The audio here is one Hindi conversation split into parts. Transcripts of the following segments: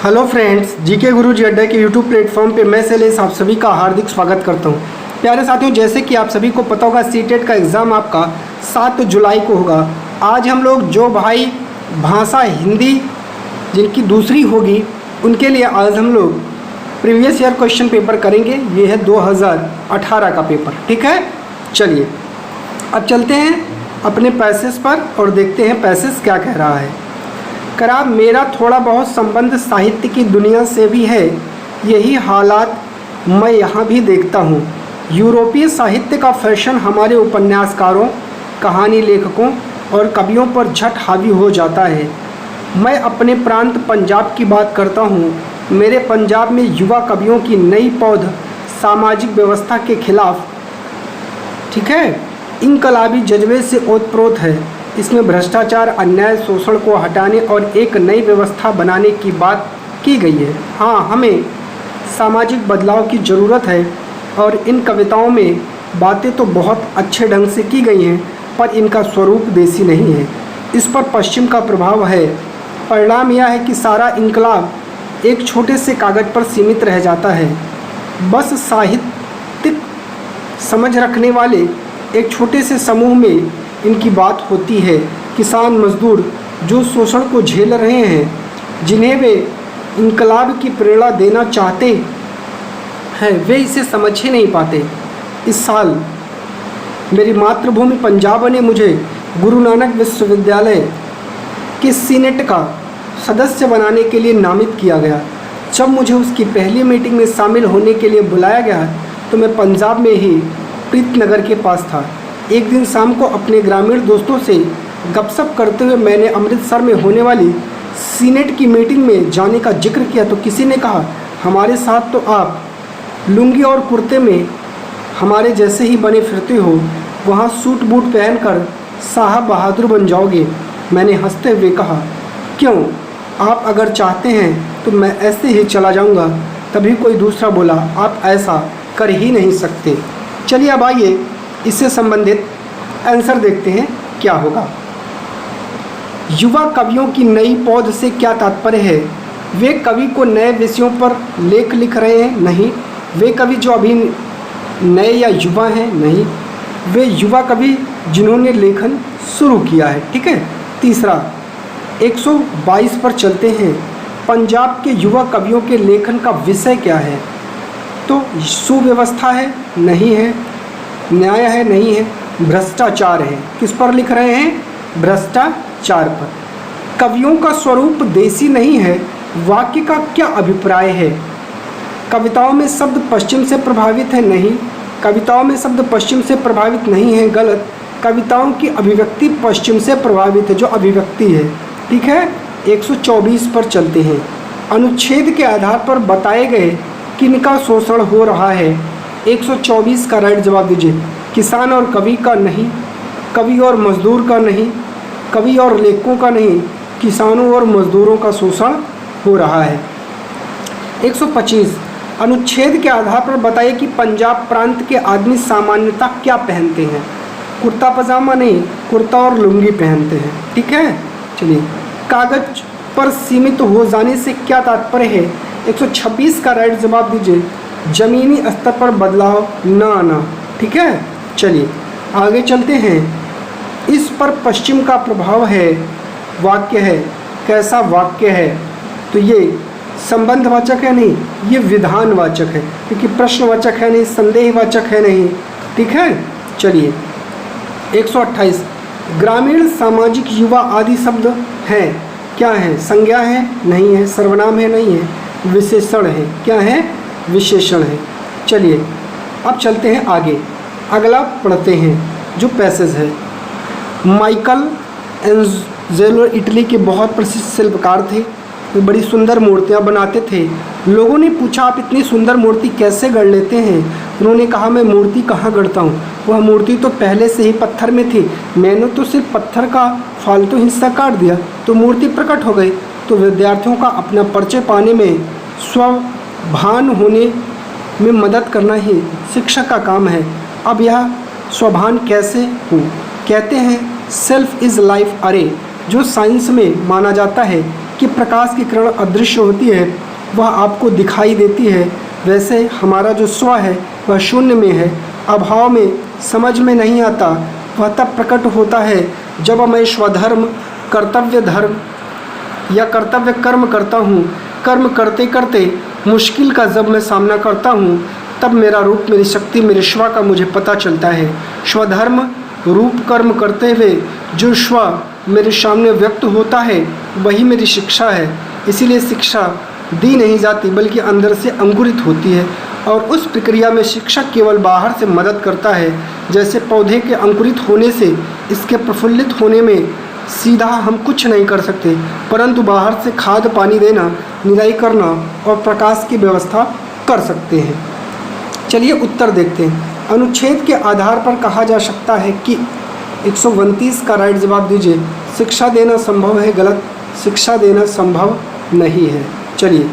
हेलो फ्रेंड्स, जीके गुरुजी अड्डा के यूट्यूब प्लेटफॉर्म पे मैं शैलेश आप सभी का हार्दिक स्वागत करता हूं। प्यारे साथियों, जैसे कि आप सभी को पता होगा सीटेट का एग्ज़ाम आपका 7 जुलाई को होगा। आज हम लोग जो भाई भाषा हिंदी जिनकी दूसरी होगी उनके लिए आज हम लोग प्रीवियस ईयर क्वेश्चन पेपर करेंगे। ये है 2018 का पेपर। ठीक है, चलिए अब चलते हैं अपने पैसेज पर और देखते हैं पैसेज क्या कह रहा है। करा मेरा थोड़ा बहुत संबंध साहित्य की दुनिया से भी है, यही हालात मैं यहाँ भी देखता हूँ। यूरोपीय साहित्य का फैशन हमारे उपन्यासकारों, कहानी लेखकों और कवियों पर झट हावी हो जाता है। मैं अपने प्रांत पंजाब की बात करता हूँ। मेरे पंजाब में युवा कवियों की नई पौध सामाजिक व्यवस्था के खिलाफ, ठीक है, इनकलाबी जज्बे से ओतप्रोत है। इसमें भ्रष्टाचार, अन्याय, शोषण को हटाने और एक नई व्यवस्था बनाने की बात की गई है। हाँ, हमें सामाजिक बदलाव की ज़रूरत है और इन कविताओं में बातें तो बहुत अच्छे ढंग से की गई हैं, पर इनका स्वरूप देसी नहीं है। इस पर पश्चिम का प्रभाव है। परिणाम यह है कि सारा इनकलाब एक छोटे से कागज़ पर सीमित रह जाता है। बस साहित्यिक समझ रखने वाले एक छोटे से समूह में इनकी बात होती है। किसान मजदूर जो शोषण को झेल रहे हैं, जिन्हें वे इनकलाब की प्रेरणा देना चाहते हैं, वे इसे समझ ही नहीं पाते। इस साल मेरी मातृभूमि पंजाब ने मुझे गुरु नानक विश्वविद्यालय के सीनेट का सदस्य बनाने के लिए नामित किया गया। जब मुझे उसकी पहली मीटिंग में शामिल होने के लिए बुलाया गया तो मैं पंजाब में ही प्रीतनगर के पास था। एक दिन शाम को अपने ग्रामीण दोस्तों से गपशप करते हुए मैंने अमृतसर में होने वाली सीनेट की मीटिंग में जाने का जिक्र किया तो किसी ने कहा, हमारे साथ तो आप लुंगी और कुर्ते में हमारे जैसे ही बने फिरते हो, वहाँ सूट बूट पहनकर साहब बहादुर बन जाओगे। मैंने हंसते हुए कहा, क्यों, आप अगर चाहते हैं तो मैं ऐसे ही चला जाऊँगा। तभी कोई दूसरा बोला, आप ऐसा कर ही नहीं सकते। चलिए अब आइए इससे संबंधित आंसर देखते हैं क्या होगा। युवा कवियों की नई पौध से क्या तात्पर्य है? वे कवि को नए विषयों पर लेख लिख रहे हैं? नहीं। वे कवि जो अभी नए या युवा हैं? नहीं। वे युवा कवि जिन्होंने लेखन शुरू किया है। ठीक है। तीसरा 122 पर चलते हैं। पंजाब के युवा कवियों के लेखन का विषय क्या है? तो सुव्यवस्था है? नहीं है। न्याय है? नहीं है। भ्रष्टाचार है। किस पर लिख रहे हैं? भ्रष्टाचार पर। कवियों का स्वरूप देसी नहीं है। वाक्य का क्या अभिप्राय है? कविताओं में शब्द पश्चिम से प्रभावित है? नहीं। कविताओं में शब्द पश्चिम से प्रभावित नहीं है। गलत। कविताओं की अभिव्यक्ति पश्चिम से प्रभावित है, जो अभिव्यक्ति है। ठीक है। 124 पर चलते हैं। अनुच्छेद के आधार पर बताए गए किनका शोषण हो रहा है? 124 का राइट जवाब दीजिए। किसान और कवि का नहीं, कवि और मजदूर का नहीं, कवि और लेखकों का नहीं, किसानों और मजदूरों का शोषण हो रहा है। 125 अनुच्छेद के आधार पर बताइए कि पंजाब प्रांत के आदमी सामान्यतः क्या पहनते हैं? कुर्ता पजामा नहीं, कुर्ता और लुंगी पहनते हैं। ठीक है। चलिए, कागज पर सीमित हो जाने से क्या तात्पर्य है? 126 का राइट जवाब दीजिए। जमीनी स्तर पर बदलाव न आना। ठीक है। चलिए आगे चलते हैं। इस पर पश्चिम का प्रभाव है। वाक्य है। कैसा वाक्य है? तो ये संबंधवाचक है? नहीं, ये विधानवाचक है, क्योंकि प्रश्नवाचक है नहीं, संदेहवाचक है नहीं। ठीक है। चलिए 128 ग्रामीण, सामाजिक, युवा आदि शब्द हैं। क्या है? संज्ञा है? नहीं है। सर्वनाम है? नहीं है। विशेषण है। क्या है? विशेषण है। चलिए अब चलते हैं आगे। अगला पढ़ते हैं जो पैसेज है। माइकल एंजेलो इटली के बहुत प्रसिद्ध शिल्पकार थे। वे बड़ी सुंदर मूर्तियां बनाते थे। लोगों ने पूछा, आप इतनी सुंदर मूर्ति कैसे गढ़ लेते हैं? उन्होंने कहा, मैं मूर्ति कहाँ गढ़ता हूँ, वह मूर्ति तो पहले से ही पत्थर में थी। मैंने तो सिर्फ पत्थर का फालतू हिस्सा काट दिया तो मूर्ति प्रकट हो गई। तो विद्यार्थियों का अपना परिचय पाने में, स्वभान होने में मदद करना ही शिक्षक का काम है। अब यह स्वभान कैसे हो? कहते हैं सेल्फ इज़ लाइफ अरे, जो साइंस में माना जाता है कि कि प्रकाश की किरण अदृश्य होती है, वह आपको दिखाई देती है, वैसे हमारा जो स्व है वह शून्य में है, अभाव में, समझ में नहीं आता। वह तब प्रकट होता है जब मैं स्वधर्म, कर्तव्य धर्म या कर्तव्य कर्म करता हूँ। कर्म करते करते मुश्किल का जब मैं सामना करता हूँ, तब मेरा रूप, मेरी शक्ति, मेरे स्व का मुझे पता चलता है। स्वधर्म रूप कर्म करते हुए जो स्व मेरे सामने व्यक्त होता है, वही मेरी शिक्षा है। इसीलिए शिक्षा दी नहीं जाती बल्कि अंदर से अंकुरित होती है, और उस प्रक्रिया में शिक्षक केवल बाहर से मदद करता है। जैसे पौधे के अंकुरित होने से इसके प्रफुल्लित होने में सीधा हम कुछ नहीं कर सकते, परंतु बाहर से खाद पानी देना, निराई करना और प्रकाश की व्यवस्था कर सकते हैं। चलिए उत्तर देखते हैं। अनुच्छेद के आधार पर कहा जा सकता है कि 129 का राइट जवाब दीजिए। शिक्षा देना संभव है, गलत। शिक्षा देना संभव नहीं है। चलिए,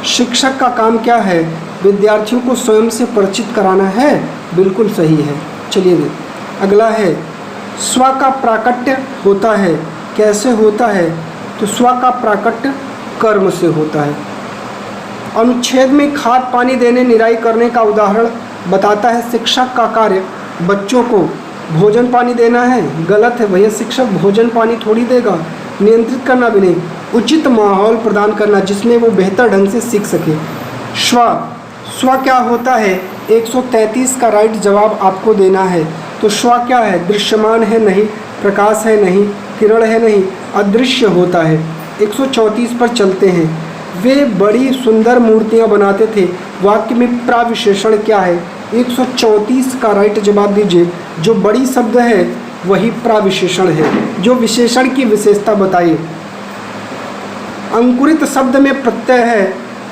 शिक्षक का काम क्या है? विद्यार्थियों को स्वयं से परिचित कराना है, बिल्कुल सही है। चलिए अगला है, स्व का प्राकट्य होता है, कैसे होता है? तो स्व का प्राकट्य कर्म से होता है। अनुच्छेद में खाद पानी देने, निराई करने का उदाहरण बताता है। शिक्षक का कार्य बच्चों को भोजन पानी देना है, गलत है भैया। शिक्षक भोजन पानी थोड़ी देगा, नियंत्रित करना भी नहीं, उचित माहौल प्रदान करना जिसमें वो बेहतर ढंग से सीख सके। स्व क्या होता है? 133 का राइट जवाब आपको देना है। तो स्व क्या है? दृश्यमान है नहीं, प्रकाश है नहीं, किरण है नहीं, अदृश्य होता है। 134 पर चलते हैं। वे बड़ी सुंदर मूर्तियां बनाते थे, वाक्य में प्राविशेषण क्या है? 134 का राइट जवाब दीजिए। जो बड़ी शब्द है वही प्राविशेषण है। जो विशेषण की विशेषता बताइए। अंकुरित शब्द में प्रत्यय है,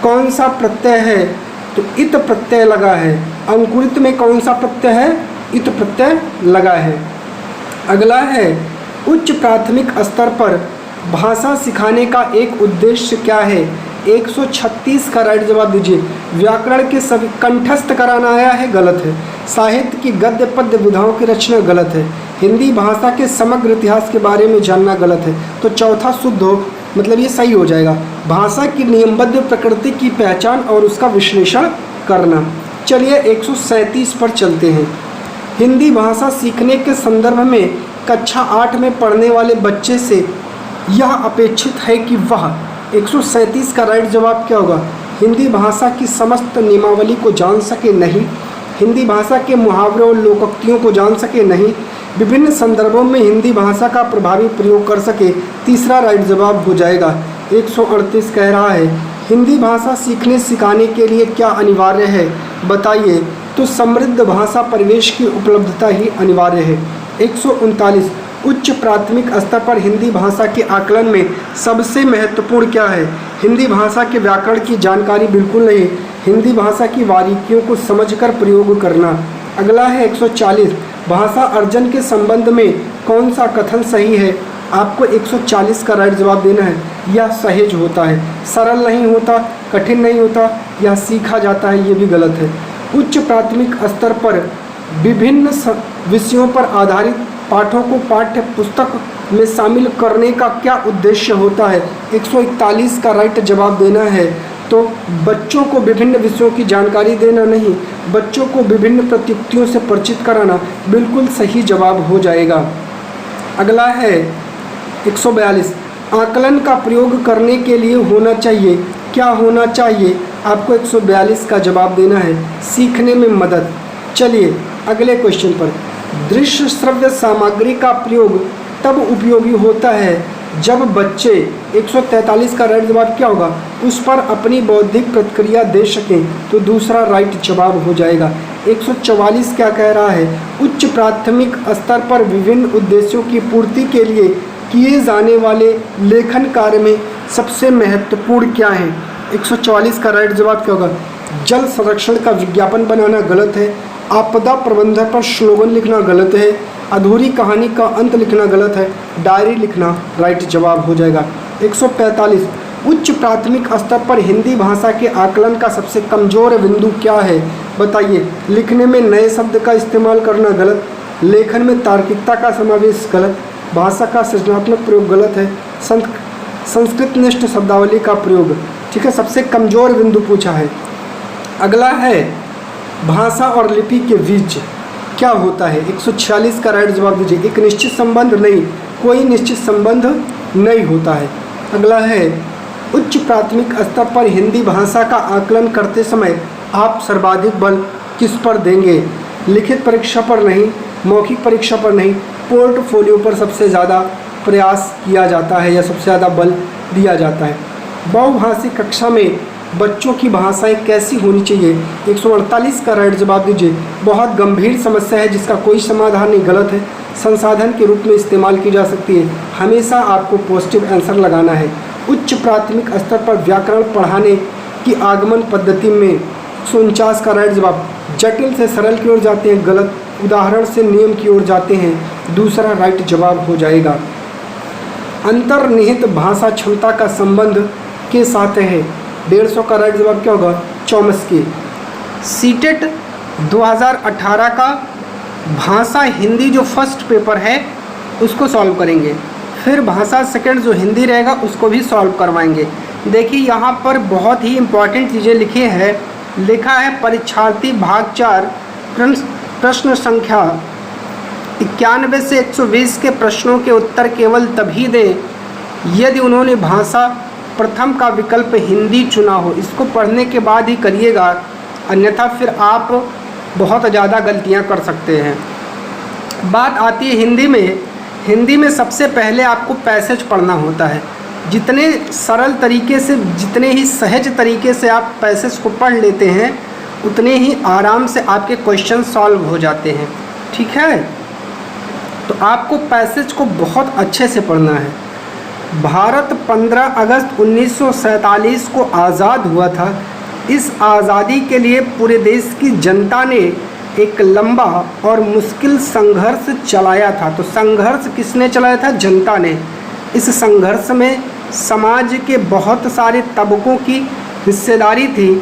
कौन सा प्रत्यय है? तो इत प्रत्यय लगा है। अंकुरित में कौन सा प्रत्यय है? इत प्रत्यय लगा है। अगला है, उच्च प्राथमिक स्तर पर भाषा सिखाने का एक उद्देश्य क्या है? 136 का राइट जवाब दीजिए। व्याकरण के सभी कंठस्थ कराना आया है, गलत है। साहित्य की गद्य पद्य विधाओं की रचना, गलत है। हिंदी भाषा के समग्र इतिहास के बारे में जानना, गलत है। तो चौथा शुद्ध हो, मतलब ये सही हो जाएगा। भाषा की नियमबद्ध प्रकृति की पहचान और उसका विश्लेषण करना। चलिए 137 पर चलते हैं। हिंदी भाषा सीखने के संदर्भ में कक्षा 8 में पढ़ने वाले बच्चे से यह अपेक्षित है कि वह 137 का राइट जवाब क्या होगा? हिंदी भाषा की समस्त नियमावली को जान सके, नहीं। हिंदी भाषा के मुहावरों और लोकोक्तियों को जान सके, नहीं। विभिन्न संदर्भों में हिंदी भाषा का प्रभावी प्रयोग कर सके, तीसरा राइट जवाब हो जाएगा। 138 कह रहा है, हिंदी भाषा सीखने सिखाने के लिए क्या अनिवार्य है? बताइए। तो समृद्ध भाषा परिवेश की उपलब्धता ही अनिवार्य है। 139, उच्च प्राथमिक स्तर पर हिंदी भाषा के आकलन में सबसे महत्वपूर्ण क्या है? हिंदी भाषा के व्याकरण की जानकारी बिल्कुल नहीं, हिंदी भाषा की बारीकियों को समझकर प्रयोग करना। अगला है 140, भाषा अर्जन के संबंध में कौन सा कथन सही है? आपको 140 का राइट जवाब देना है। यह सहज होता है, सरल नहीं होता, कठिन नहीं होता, यह सीखा जाता है, ये भी गलत है। उच्च प्राथमिक स्तर पर विभिन्न विषयों पर आधारित पाठों को पाठ्य पुस्तक में शामिल करने का क्या उद्देश्य होता है? 141 का राइट जवाब देना है। तो बच्चों को विभिन्न विषयों की जानकारी देना नहीं, बच्चों को विभिन्न प्रयुक्तियों से परिचित कराना, बिल्कुल सही जवाब हो जाएगा। अगला है 142, आकलन का प्रयोग करने के लिए होना चाहिए, क्या होना चाहिए? आपको 142 का जवाब देना है, सीखने में मदद। चलिए अगले क्वेश्चन पर, दृश्य श्रव्य सामग्री का प्रयोग तब उपयोगी होता है जब बच्चे, 143 का राइट जवाब क्या होगा? उस पर अपनी बौद्धिक प्रतिक्रिया दे सकें, तो दूसरा राइट जवाब हो जाएगा। 144 क्या कह रहा है? उच्च प्राथमिक स्तर पर विभिन्न उद्देश्यों की पूर्ति के लिए किए जाने वाले लेखन कार्य में सबसे महत्वपूर्ण क्या है? 144 का राइट जवाब क्या होगा? जल संरक्षण का विज्ञापन बनाना, गलत है। आपदा प्रबंधन पर स्लोगन लिखना, गलत है। अधूरी कहानी का अंत लिखना, गलत है। डायरी लिखना राइट जवाब हो जाएगा। 145, उच्च प्राथमिक स्तर पर हिंदी भाषा के आकलन का सबसे कमजोर बिंदु क्या है? बताइए। लिखने में नए शब्द का इस्तेमाल करना, गलत। लेखन में तार्किकता का समावेश, गलत। भाषा का सृजनात्मक प्रयोग, गलत है। संस्कृतनिष्ठ शब्दावली का प्रयोग, ठीक है, सबसे कमज़ोर बिंदु पूछा है। अगला है भाषा और लिपि के बीच क्या होता है, 146 का राइट जवाब दीजिए। एक निश्चित संबंध नहीं, कोई निश्चित संबंध नहीं होता है। अगला है उच्च प्राथमिक स्तर पर हिंदी भाषा का आकलन करते समय आप सर्वाधिक बल किस पर देंगे? लिखित परीक्षा पर नहीं, मौखिक परीक्षा पर नहीं, पोर्टफोलियो पर सबसे ज़्यादा प्रयास किया जाता है या सबसे ज़्यादा बल दिया जाता है। बहुभाषी कक्षा में बच्चों की भाषाएं कैसी होनी चाहिए, 148 का राइट जवाब दीजिए। बहुत गंभीर समस्या है जिसका कोई समाधान नहीं, गलत है, संसाधन के रूप में इस्तेमाल की जा सकती है। हमेशा आपको पॉजिटिव आंसर लगाना है। उच्च प्राथमिक स्तर पर व्याकरण पढ़ाने की आगमन पद्धति में 149 का राइट जवाब। जटिल से सरल की ओर जाते हैं, गलत, उदाहरण से नियम की ओर जाते हैं, दूसरा राइट जवाब हो जाएगा। अंतर्निहित भाषा क्षमता का संबंध के साथ है, 150 का राइट जवाब क्या होगा? चौमस्की। सीटेट 2018 का भाषा हिंदी जो फर्स्ट पेपर है उसको सॉल्व करेंगे, फिर भाषा सेकंड जो हिंदी रहेगा उसको भी सॉल्व करवाएंगे। देखिए यहाँ पर बहुत ही इम्पॉर्टेंट चीज़ें लिखी हैं। लिखा है परीक्षार्थी भाग 4 प्रश्न संख्या 91 से 120 के प्रश्नों के उत्तर केवल तभी दें यदि उन्होंने भाषा प्रथम का विकल्प हिंदी चुना हो। इसको पढ़ने के बाद ही करिएगा, अन्यथा फिर आप बहुत ज़्यादा गलतियां कर सकते हैं। बात आती है हिंदी में। हिंदी में सबसे पहले आपको पैसेज पढ़ना होता है। जितने सरल तरीके से, जितने ही सहज तरीके से आप पैसेज को पढ़ लेते हैं उतने ही आराम से आपके क्वेश्चन सॉल्व हो जाते हैं, ठीक है। तो आपको पैसेज को बहुत अच्छे से पढ़ना है। भारत 15 अगस्त 1947 को आज़ाद हुआ था। इस आज़ादी के लिए पूरे देश की जनता ने एक लंबा और मुश्किल संघर्ष चलाया था। तो संघर्ष किसने चलाया था? जनता ने। इस संघर्ष में समाज के बहुत सारे तबकों की हिस्सेदारी थी।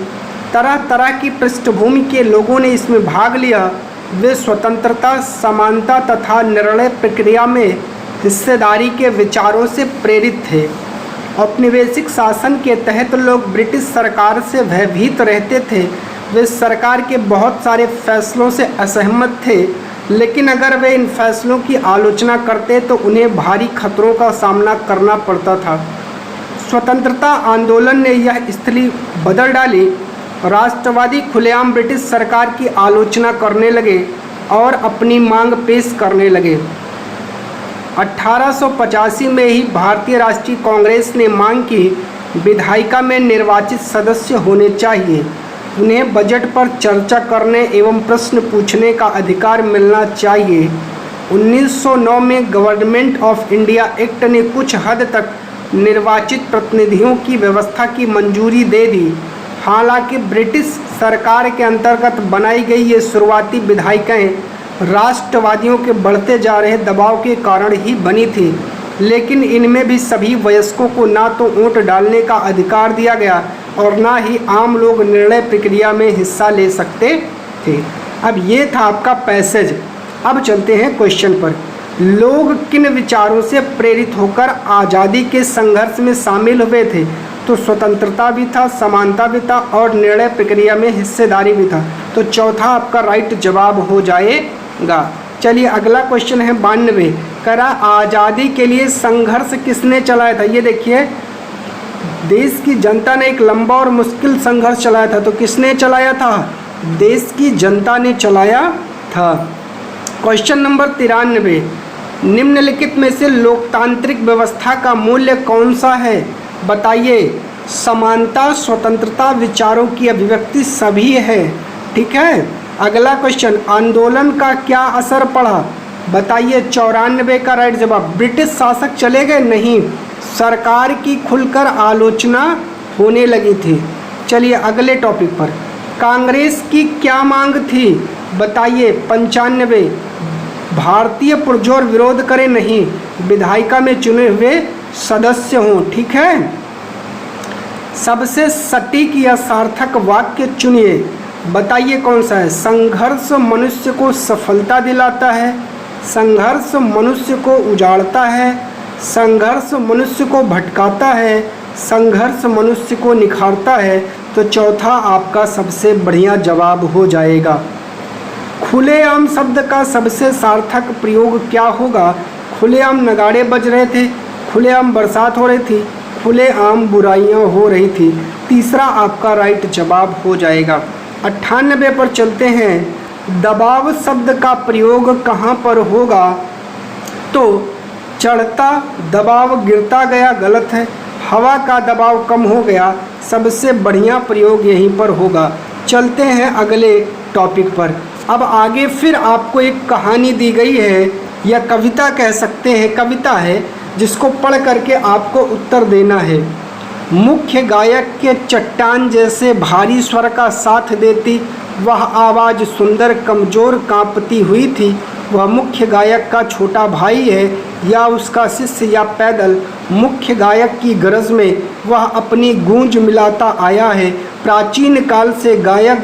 तरह तरह की पृष्ठभूमि के लोगों ने इसमें भाग लिया। वे स्वतंत्रता, समानता तथा निर्णय प्रक्रिया में हिस्सेदारी के विचारों से प्रेरित थे। औपनिवेशिक शासन के तहत लोग ब्रिटिश सरकार से भयभीत रहते थे। वे सरकार के बहुत सारे फैसलों से असहमत थे, लेकिन अगर वे इन फैसलों की आलोचना करते तो उन्हें भारी खतरों का सामना करना पड़ता था। स्वतंत्रता आंदोलन ने यह स्थिति बदल डाली। राष्ट्रवादी खुलेआम ब्रिटिश सरकार की आलोचना करने लगे और अपनी मांग पेश करने लगे। 1885 में ही भारतीय राष्ट्रीय कांग्रेस ने मांग की विधायिका में निर्वाचित सदस्य होने चाहिए। उन्हें बजट पर चर्चा करने एवं प्रश्न पूछने का अधिकार मिलना चाहिए। 1909 में गवर्नमेंट ऑफ इंडिया एक्ट ने कुछ हद तक निर्वाचित प्रतिनिधियों की व्यवस्था की मंजूरी दे दी। हालांकि ब्रिटिश सरकार के अंतर्गत बनाई गई ये शुरुआती विधायिकाएं राष्ट्रवादियों के बढ़ते जा रहे दबाव के कारण ही बनी थी, लेकिन इनमें भी सभी वयस्कों को ना तो वोट डालने का अधिकार दिया गया और ना ही आम लोग निर्णय प्रक्रिया में हिस्सा ले सकते थे। अब ये था आपका पैसेज। अब चलते हैं क्वेश्चन पर। लोग किन विचारों से प्रेरित होकर आज़ादी के संघर्ष में शामिल हुए थे? तो स्वतंत्रता भी था, समानता भी था और निर्णय प्रक्रिया में हिस्सेदारी भी था। तो चौथा आपका राइट जवाब हो जाएगा। चलिए अगला क्वेश्चन है 92। करा आज़ादी के लिए संघर्ष किसने चलाया था? ये देखिए, देश की जनता ने एक लंबा और मुश्किल संघर्ष चलाया था। तो किसने चलाया था? देश की जनता ने चलाया था। Question number 93। निम्नलिखित में से लोकतांत्रिक व्यवस्था का मूल्य कौन सा है? बताइए। समानता, स्वतंत्रता, विचारों की अभिव्यक्ति सभी है, ठीक है। अगला क्वेश्चन, आंदोलन का क्या असर पड़ा? बताइए। 94 का राइट जवाब। ब्रिटिश शासक चले गए? नहीं, सरकार की खुलकर आलोचना होने लगी थी। चलिए अगले टॉपिक पर। कांग्रेस की क्या मांग थी? बताइए। 95। भारतीय पुरजोर विरोध करे नहीं, विधायिका में चुने हुए सदस्य हों, ठीक है। सबसे सटीक या सार्थक वाक्य चुनिए। बताइए कौन सा है? संघर्ष मनुष्य को सफलता दिलाता है, संघर्ष मनुष्य को उजाड़ता है, संघर्ष मनुष्य को भटकाता है, संघर्ष मनुष्य को निखारता है। तो चौथा आपका सबसे बढ़िया जवाब हो जाएगा। खुलेआम शब्द का सबसे सार्थक प्रयोग क्या होगा? खुलेआम नगाड़े बज रहे थे, खुलेआम बरसात हो रही थी, खुलेआम बुराइयां हो रही थी। तीसरा आपका राइट जवाब हो जाएगा। 98 पर चलते हैं। दबाव शब्द का प्रयोग कहाँ पर होगा? तो चढ़ता दबाव गिरता गया, गलत है। हवा का दबाव कम हो गया, सबसे बढ़िया प्रयोग यहीं पर होगा। चलते हैं अगले टॉपिक पर। अब आगे फिर आपको एक कहानी दी गई है, या कविता कह सकते हैं, कविता है जिसको पढ़ करके आपको उत्तर देना है। मुख्य गायक के चट्टान जैसे भारी स्वर का साथ देती वह आवाज़ सुंदर कमज़ोर कांपती हुई थी। वह मुख्य गायक का छोटा भाई है या उसका शिष्य या पैदल। मुख्य गायक की गरज में वह अपनी गूंज मिलाता आया है। प्राचीन काल से गायक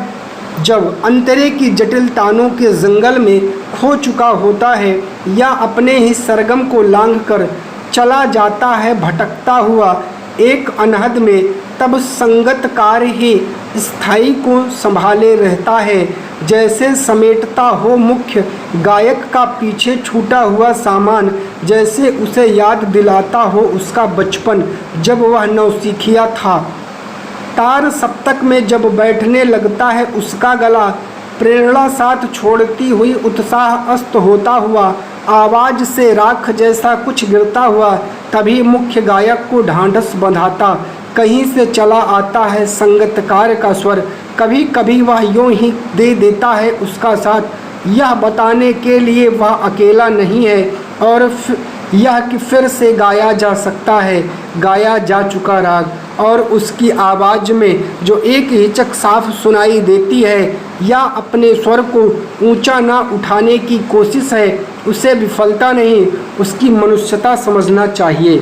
जब अंतरे की जटिल तानों के जंगल में खो चुका होता है या अपने ही सरगम को लांघकर चला जाता है भटकता हुआ एक अनहद में, तब संगतकार ही स्थायी को संभाले रहता है। जैसे समेटता हो मुख्य गायक का पीछे छूटा हुआ सामान, जैसे उसे याद दिलाता हो उसका बचपन जब वह नौसिखिया था। तार सप्तक में जब बैठने लगता है उसका गला, प्रेरणा साथ छोड़ती हुई उत्साह अस्त होता हुआ, आवाज़ से राख जैसा कुछ गिरता हुआ, तभी मुख्य गायक को ढांढस बंधाता कहीं से चला आता है संगतकार का स्वर। कभी कभी वह यूं ही दे देता है उसका साथ, यह बताने के लिए वह अकेला नहीं है और यह कि फिर से गाया जा सकता है गाया जा चुका राग। और उसकी आवाज़ में जो एक हिचक साफ सुनाई देती है या अपने स्वर को ऊंचा ना उठाने की कोशिश है, उसे विफलता नहीं, उसकी मनुष्यता समझना चाहिए।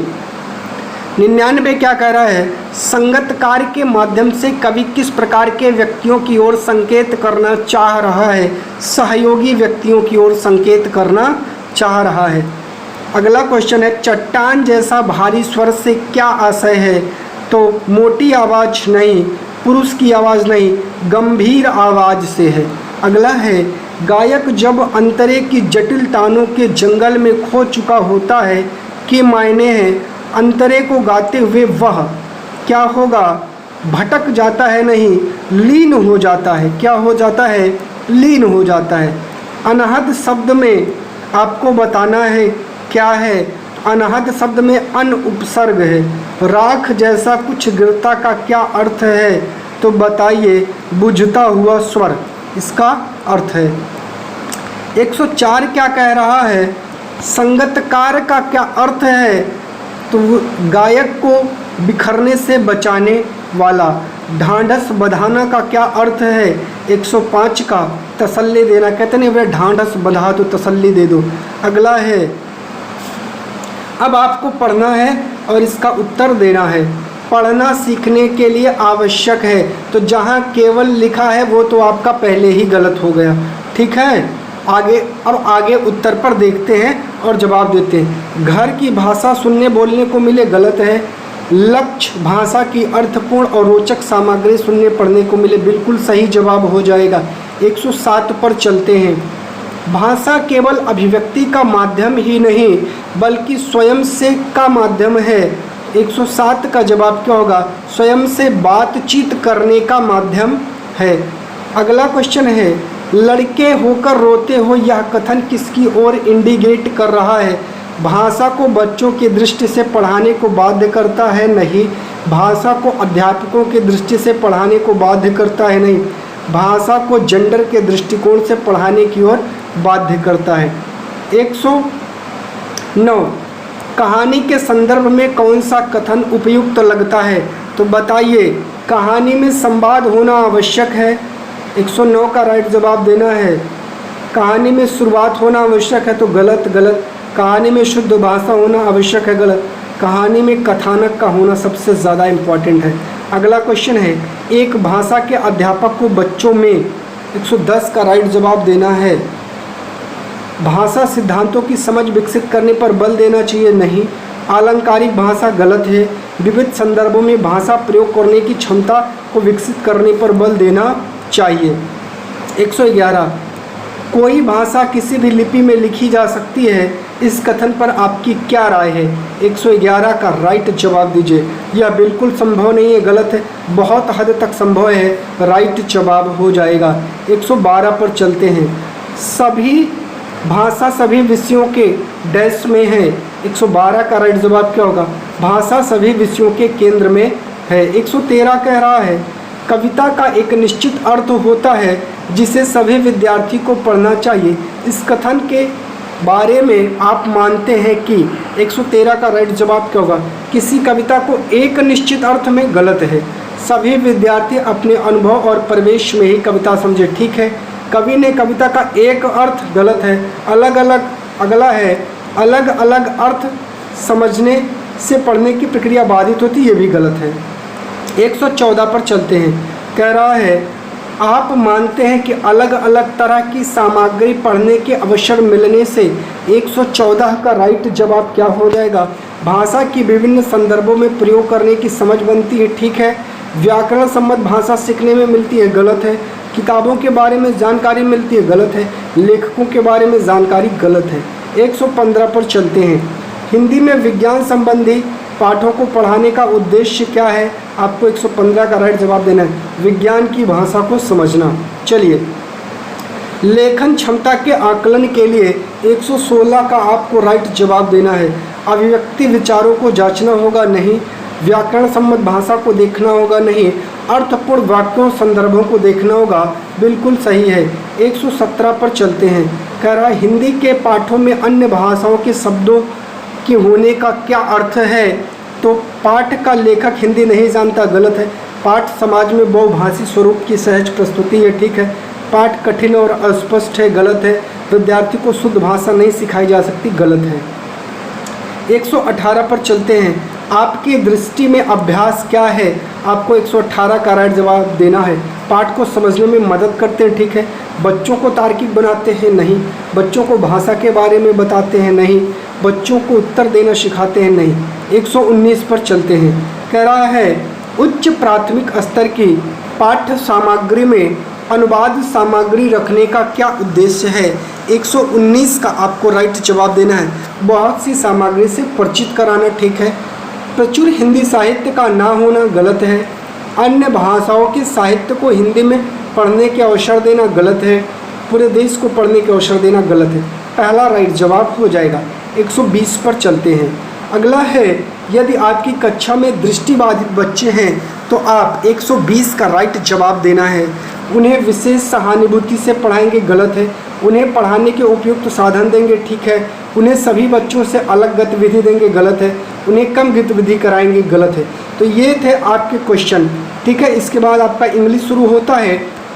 99 क्या कह रहा है? संगतकार के माध्यम से कवि किस प्रकार के व्यक्तियों की ओर संकेत करना चाह रहा है? सहयोगी व्यक्तियों की ओर संकेत करना चाह रहा है। अगला क्वेश्चन है, चट्टान जैसा भारी स्वर से क्या आशय है? तो मोटी आवाज़ नहीं, पुरुष की आवाज़ नहीं, गंभीर आवाज़ से है। अगला है, गायक जब अंतरे की जटिल तानों के जंगल में खो चुका होता है के मायने हैं अंतरे को गाते हुए वह क्या होगा? भटक जाता है नहीं, लीन हो जाता है। क्या हो जाता है? लीन हो जाता है। अनहद शब्द में आपको बताना है क्या है? अनहद शब्द में अन उपसर्ग है। राख जैसा कुछ गिरता का क्या अर्थ है? तो बताइए, बुझता हुआ स्वर इसका अर्थ है। 104 क्या कह रहा है? संगतकार का क्या अर्थ है? तो गायक को बिखरने से बचाने वाला। ढांढस बंधाना का क्या अर्थ है? 105 का तसल्ली देना। कहते नहीं वे ढांढस बंधा तो तसल्ली दे दो। अगला है, अब आपको पढ़ना है और इसका उत्तर देना है। पढ़ना सीखने के लिए आवश्यक है, तो जहाँ केवल लिखा है वो तो आपका पहले ही गलत हो गया। ठीक है, अब आगे उत्तर पर देखते हैं और जवाब देते हैं। घर की भाषा सुनने बोलने को मिले, गलत है। लक्ष्य भाषा की अर्थपूर्ण और रोचक सामग्री सुनने पढ़ने को मिले, बिल्कुल सही जवाब हो जाएगा। 107 पर चलते हैं। भाषा केवल अभिव्यक्ति का माध्यम ही नहीं बल्कि स्वयं से का माध्यम है। 107 का जवाब क्या होगा? स्वयं से बातचीत करने का माध्यम है। अगला क्वेश्चन है, लड़के होकर रोते हो यह कथन किसकी ओर इंडिकेट कर रहा है? भाषा को बच्चों की दृष्टि से पढ़ाने को बाध्य करता है? नहीं। भाषा को अध्यापकों की दृष्टि से पढ़ाने को बाध्य करता है? नहीं। भाषा को जेंडर के दृष्टिकोण से पढ़ाने की ओर बाध्य करता है। 109 कहानी के संदर्भ में कौन सा कथन उपयुक्त लगता है? तो बताइए, कहानी में संवाद होना आवश्यक है। 109 का राइट जवाब देना है। कहानी में शुरुआत होना आवश्यक है, तो गलत। कहानी में शुद्ध भाषा होना आवश्यक है, गलत। कहानी में कथानक का होना सबसे ज़्यादा इम्पॉर्टेंट है। अगला क्वेश्चन है, एक भाषा के अध्यापक को बच्चों में 110 का राइट जवाब देना है। भाषा सिद्धांतों की समझ विकसित करने पर बल देना चाहिए? नहीं। आलंकारिक भाषा गलत है। विविध संदर्भों में भाषा प्रयोग करने की क्षमता को विकसित करने पर बल देना चाहिए। 111 कोई भाषा किसी भी लिपि में लिखी जा सकती है, इस कथन पर आपकी क्या राय है? 111 का राइट जवाब दीजिए। यह बिल्कुल संभव नहीं है, गलत है। बहुत हद तक संभव है, राइट जवाब हो जाएगा। 112 पर चलते हैं। सभी भाषा सभी विषयों के डैश में है। 112 का राइट जवाब क्या होगा? भाषा सभी विषयों के केंद्र में है। 113 कह रहा है कविता का एक निश्चित अर्थ होता है जिसे सभी विद्यार्थी को पढ़ना चाहिए, इस कथन के बारे में आप मानते हैं कि? 113 का राइट जवाब क्या होगा? किसी कविता को एक निश्चित अर्थ में गलत है। सभी विद्यार्थी अपने अनुभव और परिवेश में ही कविता समझे। ठीक है, कवि ने कविता का एक अर्थ गलत है। अगला है अलग अलग अर्थ समझने से पढ़ने की प्रक्रिया बाधित होती, ये भी गलत है। 114 पर चलते हैं। कह रहा है आप मानते हैं कि अलग अलग तरह की सामग्री पढ़ने के अवसर मिलने से? 114 का राइट जवाब क्या हो जाएगा? भाषा की विभिन्न संदर्भों में प्रयोग करने की समझ बनती है। ठीक है। व्याकरण सम्मत भाषा सीखने में मिलती है, गलत है। किताबों के बारे में जानकारी मिलती है, गलत है। लेखकों के बारे में जानकारी, गलत है। 115 पर चलते हैं। हिंदी में विज्ञान संबंधी पाठों को पढ़ाने का उद्देश्य क्या है? आपको 115 का राइट जवाब देना है, विज्ञान की भाषा को समझना। चलिए, लेखन क्षमता के आकलन के लिए 116 का आपको राइट जवाब देना है। अभिव्यक्ति विचारों को जांचना होगा, नहीं। व्याकरण सम्मत भाषा को देखना होगा, नहीं। अर्थपूर्ण वाक्यों संदर्भों को देखना होगा, बिल्कुल सही है। 117 पर चलते हैं। कह रहा है हिंदी के पाठों में अन्य भाषाओं के शब्दों के होने का क्या अर्थ है? तो पाठ का लेखक हिंदी नहीं जानता, गलत है। पाठ समाज में बहुभाषी स्वरूप की सहज प्रस्तुति है। ठीक है। पाठ कठिन और अस्पष्ट है, गलत है। विद्यार्थी को शुद्ध भाषा नहीं सिखाई जा सकती, गलत है। 118 पर चलते हैं। आपकी दृष्टि में अभ्यास क्या है? आपको 118 का राइट जवाब देना है। पाठ को समझने में मदद करते हैं, ठीक है। बच्चों को तार्किक बनाते हैं, नहीं। बच्चों को भाषा के बारे में बताते हैं, नहीं। बच्चों को उत्तर देना सिखाते हैं, नहीं। 119 पर चलते हैं। कह रहा है उच्च प्राथमिक स्तर की पाठ्य सामग्री में अनुवाद सामग्री रखने का क्या उद्देश्य है? 119 का आपको राइट जवाब देना है। बहुत सी सामग्री से परिचित कराना, ठीक है। प्रचुर हिंदी साहित्य का ना होना, गलत है। अन्य भाषाओं के साहित्य को हिंदी में पढ़ने के अवसर देना, गलत है। पूरे देश को पढ़ने के अवसर देना, गलत है। पहला राइट जवाब हो जाएगा। 120 पर चलते हैं। अगला है यदि आपकी कक्षा में दृष्टिबाधित बच्चे हैं तो आप 120 का राइट जवाब देना है। उन्हें विशेष सहानुभूति से पढ़ाएंगे, गलत है। उन्हें पढ़ाने के उपयुक्त साधन देंगे, ठीक है। उन्हें सभी बच्चों से अलग गतिविधि देंगे, गलत है। उन्हें कम गतिविधि कराएंगे, गलत है। तो ये थे आपके क्वेश्चन, ठीक है। इसके बाद आपका इंग्लिश शुरू होता है